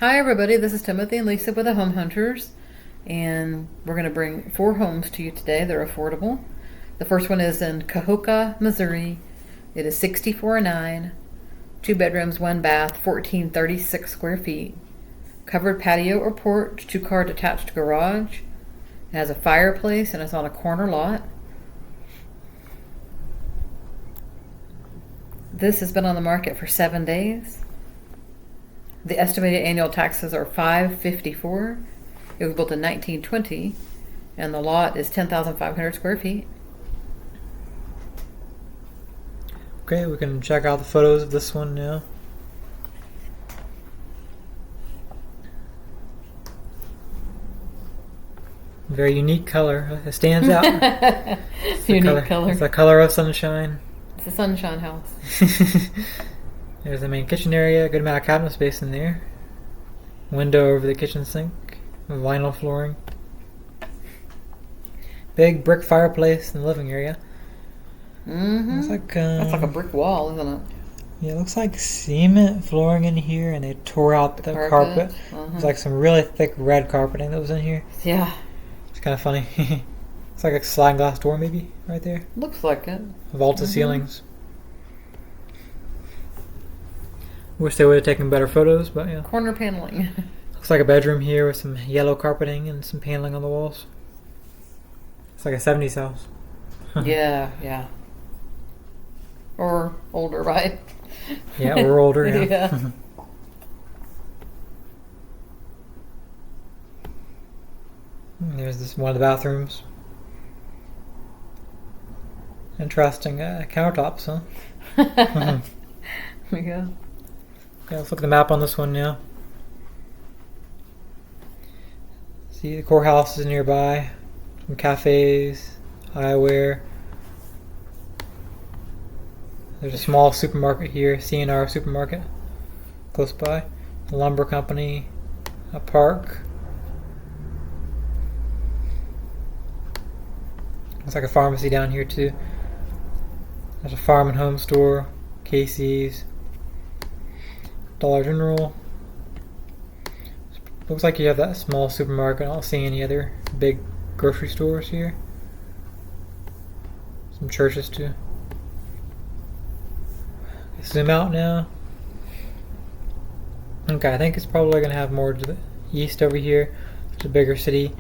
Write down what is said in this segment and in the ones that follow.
Hi everybody, this is Timothy and Lisa with the Home Hunters, and we're going to bring 4 homes to you today. They're affordable. The first one is in Kahoka, Missouri. It is 64.9, 2 bedrooms, 1 bath, 1436 square feet. Covered patio or porch, 2-car detached garage. It has a fireplace and it's on a corner lot. This has been on the market for 7 days. The estimated annual taxes are $554. It was built in 1920, and the lot is 10,500 square feet. Okay, we can check out the photos of this one now. Very unique color. It stands out. Unique color. It's the color of sunshine. It's a sunshine house. There's the main kitchen area. Good amount of cabinet space in there. Window over the kitchen sink. Vinyl flooring. Big brick fireplace in the living area. Mm-hmm. It's like, That's like a brick wall, isn't it? Yeah, it looks like cement flooring in here, and they tore out the carpet. It's like some really thick red carpeting that was in here. Yeah. It's kind of funny. It's like a sliding glass door, maybe, right there. Looks like it. Vaulted ceilings. Wish they would have taken better photos, but yeah. Corner paneling. Looks like a bedroom here with some yellow carpeting and some paneling on the walls. It's like a 70s house. Yeah. Or older, right? Yeah, we're older, yeah. Yeah. There's this one of the bathrooms. Interesting countertops, huh? Yeah. Okay, let's look at the map on this one now. See, the courthouse is nearby. Some cafes, eyewear. There's a small supermarket here, C&R supermarket, close by. A lumber company, a park. Looks like a pharmacy down here too. There's a farm and home store, Casey's, Dollar General. Looks like you have that small supermarket. I don't see any other big grocery stores here. Some churches too. Zoom out now. Okay, I think it's probably going to have more to the east over here. It's a bigger city.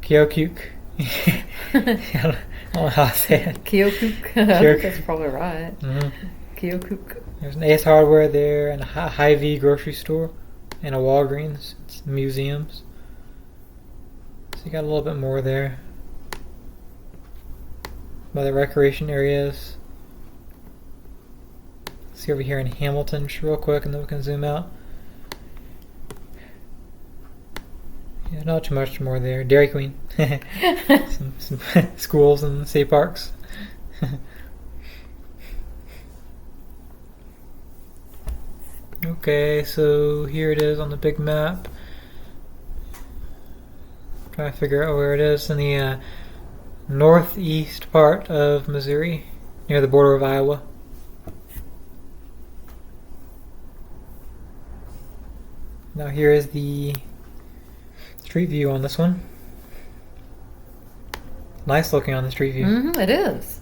Keokuk. I don't know how to say it. Keokuk. That's probably right. Mm-hmm. Keokuk. There's an Ace Hardware there, and a Hy-Vee grocery store, and a Walgreens. It's museums. So you got a little bit more there. By the recreation areas. See over here in Hamilton, just real quick, and then we can zoom out. Yeah, not too much more there. Dairy Queen. some schools and city parks. Okay, so here it is on the big map. Trying to figure out where it is in the northeast part of Missouri, near the border of Iowa. Now here is the street view on this one. Nice looking on the street view. Mm-hmm, it is.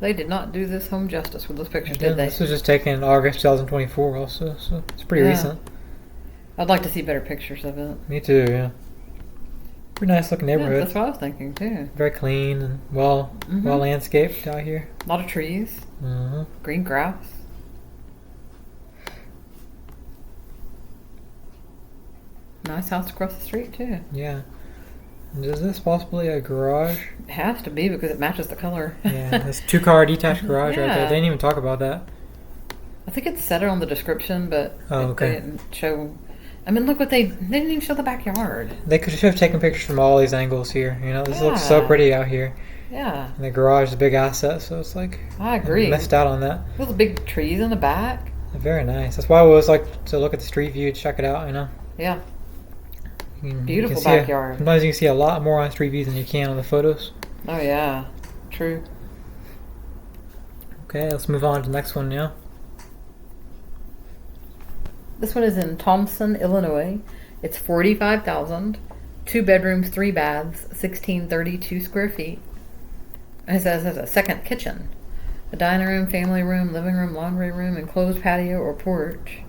They did not do this home justice with those pictures, did they? This was just taken in August 2024 also, so it's pretty recent. I'd like to see better pictures of it. Me too, yeah. Pretty nice looking neighborhood. Yeah, that's what I was thinking too. Very clean and well landscaped out here. A lot of trees. Mm-hmm. Green grass. Nice house across the street too. Yeah. And is this possibly a garage? It has to be because it matches the color. Yeah, this 2-car detached garage right there. Yeah. They didn't even talk about that. I think it said it on the description, but okay. They didn't show. I mean, look what they didn't even show the backyard. They could have taken pictures from all these angles here. You know, this looks so pretty out here. Yeah. And the garage is a big asset, so it's like I agree. Missed out on that. Those big trees in the back. Very nice. That's why I always like to look at the street view, check it out. You know. Yeah. Beautiful you can backyard. Sometimes you can see a lot more on street views than you can on the photos. Oh yeah, true. Okay, let's move on to the next one now. This one is in Thompson, Illinois. It's 45,000. 2 bedrooms, 3 baths, 1632 square feet. It says it has a second kitchen, a dining room, family room, living room, laundry room, enclosed patio or porch.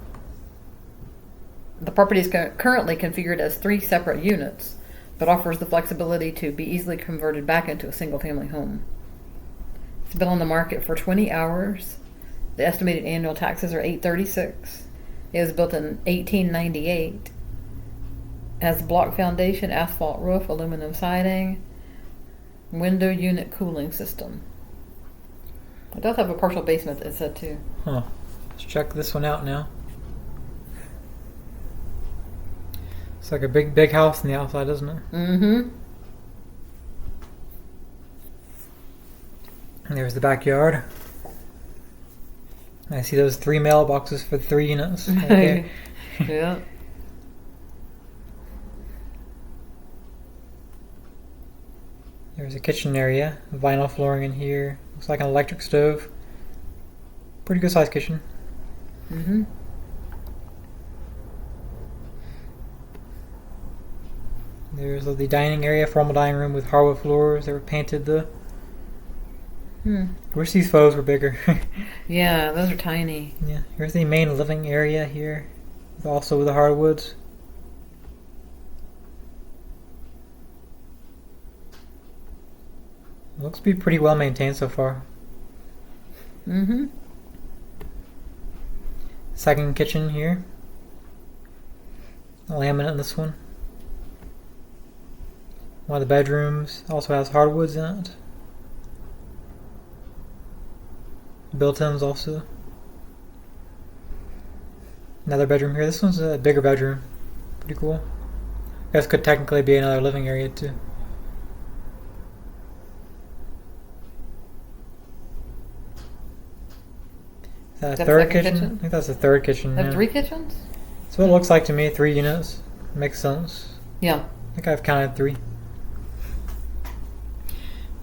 The property is currently configured as 3 separate units, but offers the flexibility to be easily converted back into a single-family home. It's been on the market for 20 hours. The estimated annual taxes are $836. It was built in 1898. It has block foundation, asphalt roof, aluminum siding, window unit cooling system. It does have a partial basement, it said too. Huh. Let's check this one out now. It's like a big house on the outside, isn't it? Mm-hmm. And there's the backyard. I see those 3 mailboxes for the 3 units. Right there. Yeah. There's a kitchen area, vinyl flooring in here. Looks like an electric stove. Pretty good sized kitchen. Mm-hmm. There's the dining area, formal dining room with hardwood floors. They were painted though. Wish these photos were bigger. Yeah, those are tiny. Yeah, here's the main living area here, also with the hardwoods. Looks to be pretty well maintained so far. Mm-hmm. Second kitchen here. A laminate in this one. One of the bedrooms also has hardwoods in it. Built-ins also. Another bedroom here. This one's a bigger bedroom. Pretty cool. This could technically be another living area too. Is that a That's third second kitchen? kitchen? I think that's the third kitchen. They have Yeah. 3 kitchens? That's what it looks like to me. 3 units. Makes sense. Yeah. I think I've counted 3.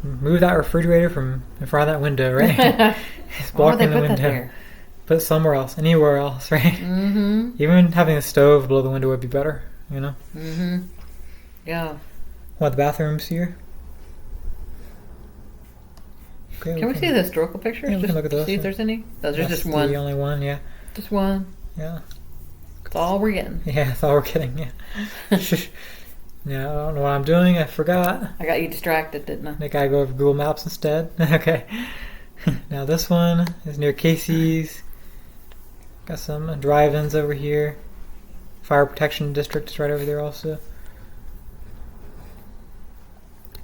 Move that refrigerator from in front of that window, right? It's Why would they blocking the put that window. there? Put it somewhere else, anywhere else, right? Mm-hmm. Even having a stove below the window would be better, you know? Mm-hmm. Yeah. One of the bathrooms here. Okay, Can we see the historical pictures? Yeah, we can Just look at those, see if yeah. there's any? Those are That's just the one. only one, yeah. Just one. Yeah. That's all we're getting. Yeah, that's all we're getting, yeah. Yeah, I don't know what I'm doing, I forgot. I got you distracted, didn't I? I think I go over Google Maps instead. Okay. Now this one is near Casey's. Got some drive-ins over here. Fire protection district is right over there also.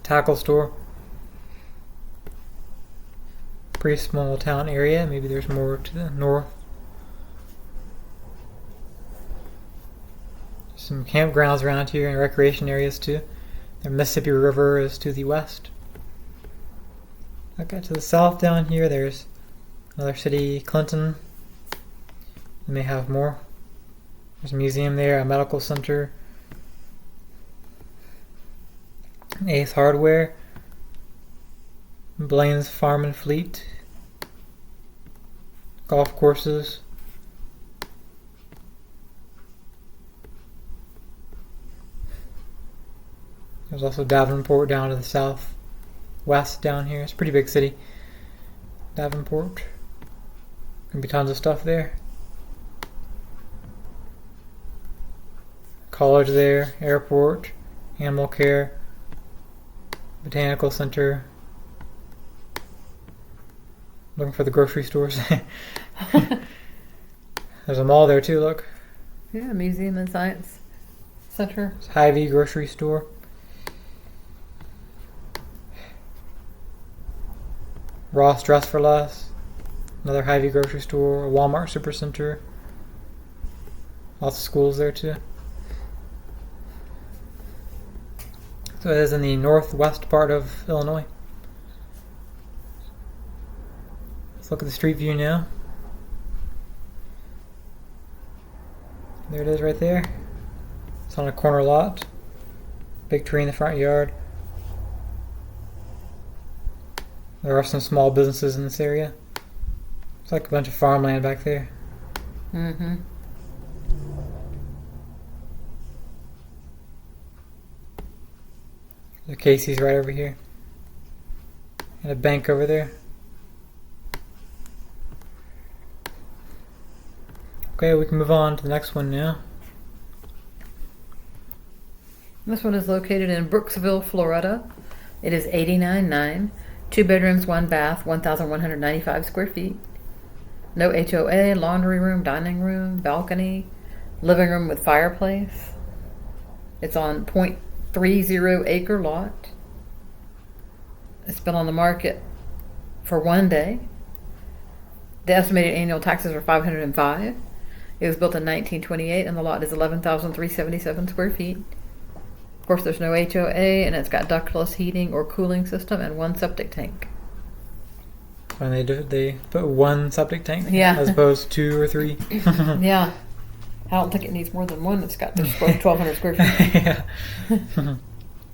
Tackle store. Pretty small town area. Maybe there's more to the north. Some campgrounds around here and recreation areas too. The Mississippi River is to the west. Okay, to the south down here there's another city, Clinton. They may have more. There's a museum there, a medical center. Ace Hardware. Blaine's Farm and Fleet. Golf courses. There's also Davenport down to the southwest down here. It's a pretty big city. Davenport. Gonna be tons of stuff there. College there, airport, animal care, botanical center. Looking for the grocery stores. There's a mall there too, look. Yeah, Museum and Science Center. It's Hy-Vee grocery store. Ross Dress for Less. Another Hy-Vee grocery store. A Walmart Supercenter. Lots of schools there too. So it is in the northwest part of Illinois. Let's look at the street view now. There it is right there. It's on a corner lot. Big tree in the front yard. There are some small businesses in this area. It's like a bunch of farmland back there. Mm-hmm. The Casey's right over here. And a bank over there. Okay, we can move on to the next one now. This one is located in Brooksville, Florida. It is 89.9. 2 bedrooms, 1 bath, 1,195 square feet. No HOA, laundry room, dining room, balcony, living room with fireplace. It's on 0.30 acre lot. It's been on the market for 1 day. The estimated annual taxes are $505. It was built in 1928, and the lot is 11,377 square feet. Of course, there's no HOA, and it's got ductless heating or cooling system and 1 septic tank. And they put 1 septic tank, Yeah. as opposed to 2 or 3. Yeah, I don't think it needs more than 1. It's got just 1,200 square feet. Yeah.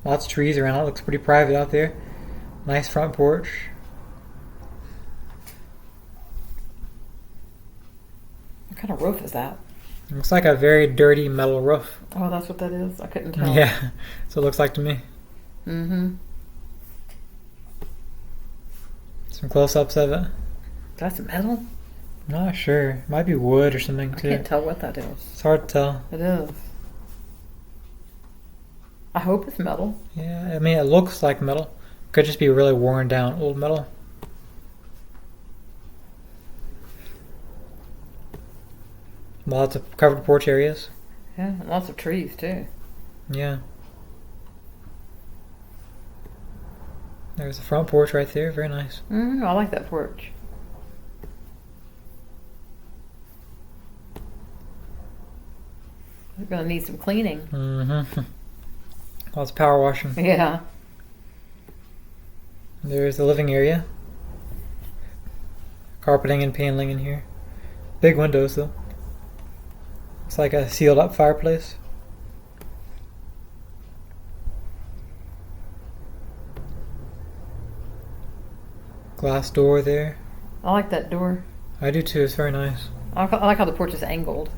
Lots of trees around. It looks pretty private out there. Nice front porch. What kind of roof is that? Looks like a very dirty metal roof. Oh, that's what that is? I couldn't tell. Yeah, so it looks like to me. Mm-hmm. Some close-ups of it. That's metal? I'm not sure. It might be wood or something I too. can't tell what that is. It's hard to tell. It is. I hope it's metal. Yeah, I mean it looks like metal. Could just be really worn down old metal. Lots of covered porch areas. Yeah, and lots of trees too. Yeah. There's the front porch right there. Very nice. I like that porch. We're gonna need some cleaning. Mm-hmm. Lots of power washing. Yeah. There's the living area. Carpeting and paneling in here. Big windows though. It's like a sealed up fireplace. Glass door there. I like that door. I do too. It's very nice. I like how the porch is angled.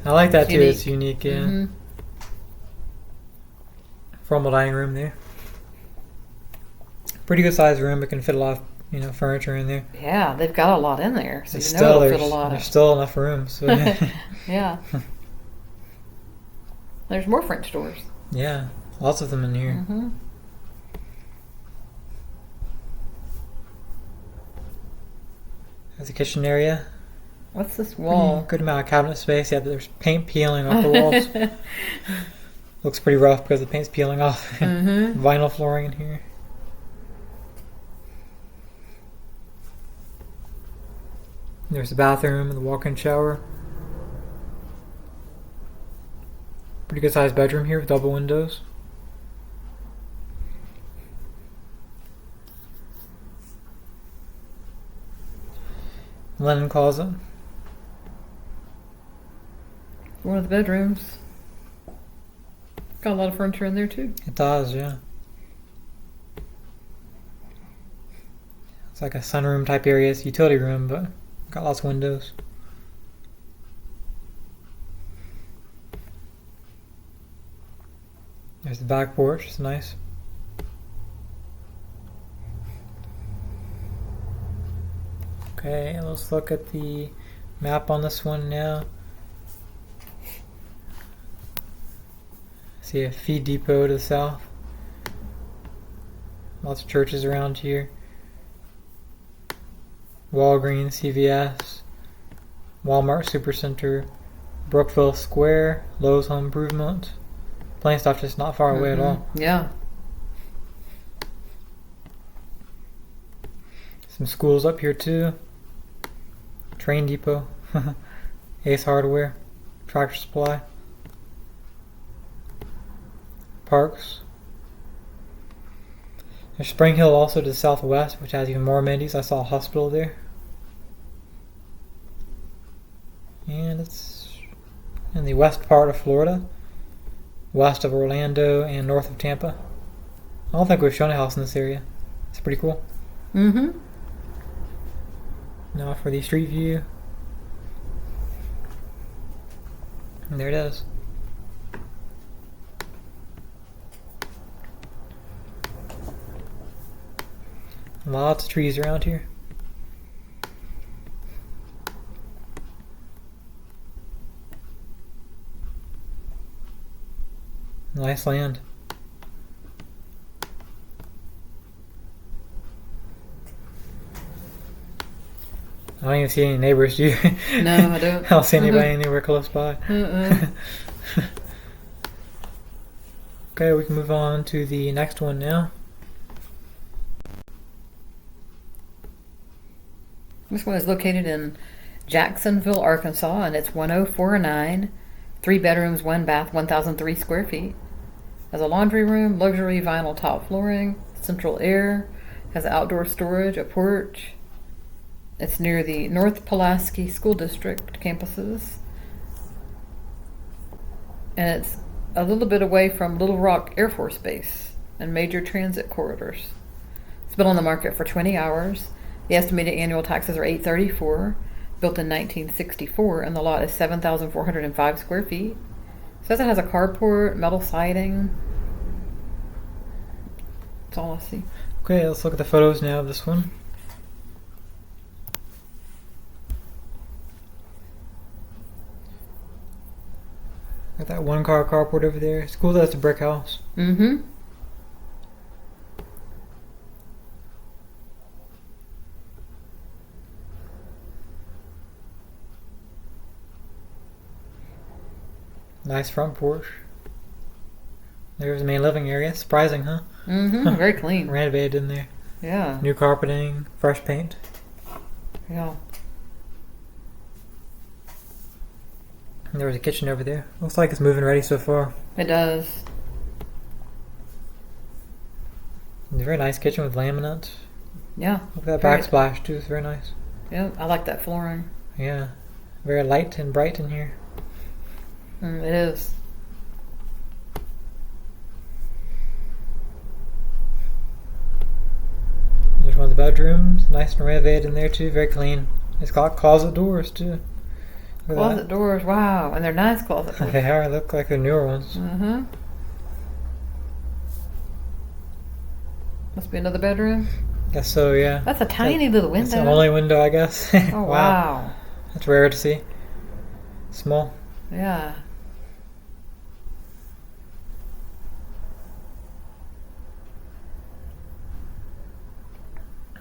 I like that It's too. unique. It's unique. Yeah. Mm-hmm. Formal dining room there. Pretty good sized room. It can fit a lot of furniture in there. Yeah, they've got a lot in there, so There's you know it'll there's, fit a lot. there's still enough room. So Yeah. There's more French doors. yeah, lots of them in here. Mm-hmm. There's a kitchen area. What's this wall? Good amount of cabinet space. Yeah, but there's paint peeling off the walls. Looks pretty rough because the paint's peeling off. Mm-hmm. Vinyl flooring in here. There's the bathroom and the walk-in shower. Pretty good sized bedroom here with double windows. Linen closet. One of the bedrooms. Got a lot of furniture in there too. It does, yeah. It's like a sunroom type area. It's a utility room, but got lots of windows. There's the back porch. It's nice. Okay, let's look at the map on this one now. See a feed depot to the south. Lots of churches around here. Walgreens, CVS, Walmart Supercenter, Brookville Square, Lowe's Home Improvement. Plenty of stuff just not far away at all. Yeah. Some schools up here too. Train Depot, Ace Hardware, Tractor Supply, parks. There's Spring Hill also to the southwest, which has even more amenities. I saw a hospital there. And it's in the west part of Florida, west of Orlando and north of Tampa. I don't think we've shown a house in this area. It's pretty cool. Mm-hmm. Now for the street view. And there it is. Lots of trees around here. Nice land. I don't even see any neighbors, do you? No, I don't. I don't see anybody anywhere close by. Okay, we can move on to the next one now. This one is located in Jacksonville, Arkansas, and it's 10409, 3 bedrooms, 1 bath, 1,003 square feet. Has a laundry room, luxury vinyl top flooring, central air, has outdoor storage, a porch. It's near the North Pulaski School District campuses. And it's a little bit away from Little Rock Air Force Base and major transit corridors. It's been on the market for 20 hours. The estimated annual taxes are $834, built in 1964, and the lot is 7,405 square feet. It says it has a carport, metal siding. That's all I see. Okay, let's look at the photos now of this one. Got that 1-car carport over there. It's cool that it's a brick house. Mm-hmm. Nice front porch. There's the main living area. Surprising, huh? Mm-hmm. Very clean. Renovated in there. Yeah. New carpeting, fresh paint. Yeah. And there was a kitchen over there. Looks like it's moving ready so far. It does. It's a very nice kitchen with laminate. Yeah. Look at that Very- backsplash too. It's very nice. Yeah, I like that flooring. Yeah. Very light and bright in here. It is. There's one of the bedrooms. Nice and renovated in there too. Very clean. It's got closet doors too. Look at Closet doors, wow. And they're nice closet that. doors. They are. Look like the newer ones. Mm-hmm. Must be another bedroom. Guess so, yeah. That's a tiny little window. That's the only window, I guess. Oh, wow. That's rare to see. Small. Yeah.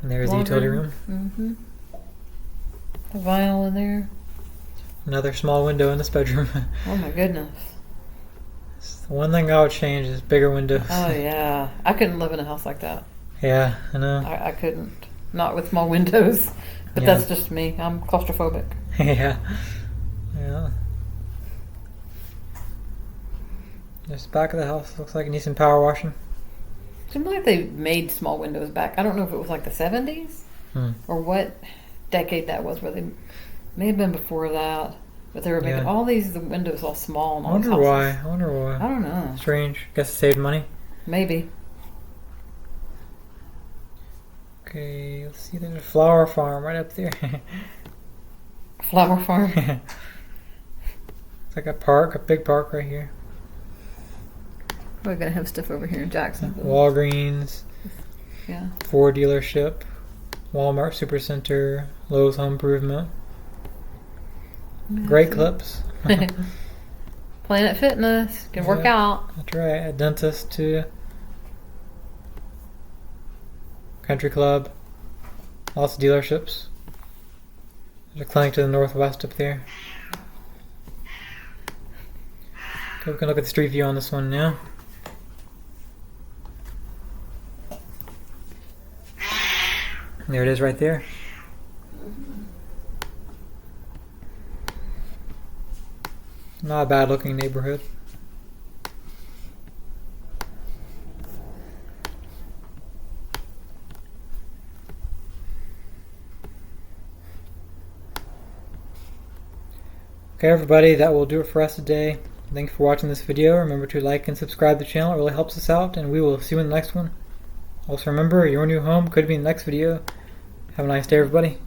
And there's the utility room. Mm-hmm. The vinyl in there. Another small window in this bedroom. Oh my goodness. The one thing I would change is bigger windows. Oh yeah. I couldn't live in a house like that. Yeah, I know. I couldn't. Not with small windows. But Yeah. that's just me. I'm claustrophobic. Yeah. Yeah. Just the back of the house. Looks like it needs some power washing. Seems like they made small windows back. I don't know if it was like the 70s or what decade that was, where they may have been before that. But they were making all these windows all small and I all these wonder houses. why. I wonder why. I don't know. Strange. Guess it saved money. Maybe. Okay, let's see. There's a flower farm right up there. Flower farm. It's like a park, a big park right here. We're gonna have stuff over here in Jacksonville. Walgreens, Yeah. Ford dealership, Walmart Supercenter, Lowe's Home Improvement. Great clips. Planet Fitness. Can work Yeah. out. That's right. A dentist too. Country club. Lots of dealerships. There's a clinic to the northwest up there. Okay, we can look at the street view on this one now. There it is right there. Not a bad looking neighborhood. Okay everybody, that will do it for us today. Thanks for watching this video. Remember to like and subscribe to the channel. It really helps us out, and we will see you in the next one. Also remember, your new home could be in the next video. Have a nice day everybody.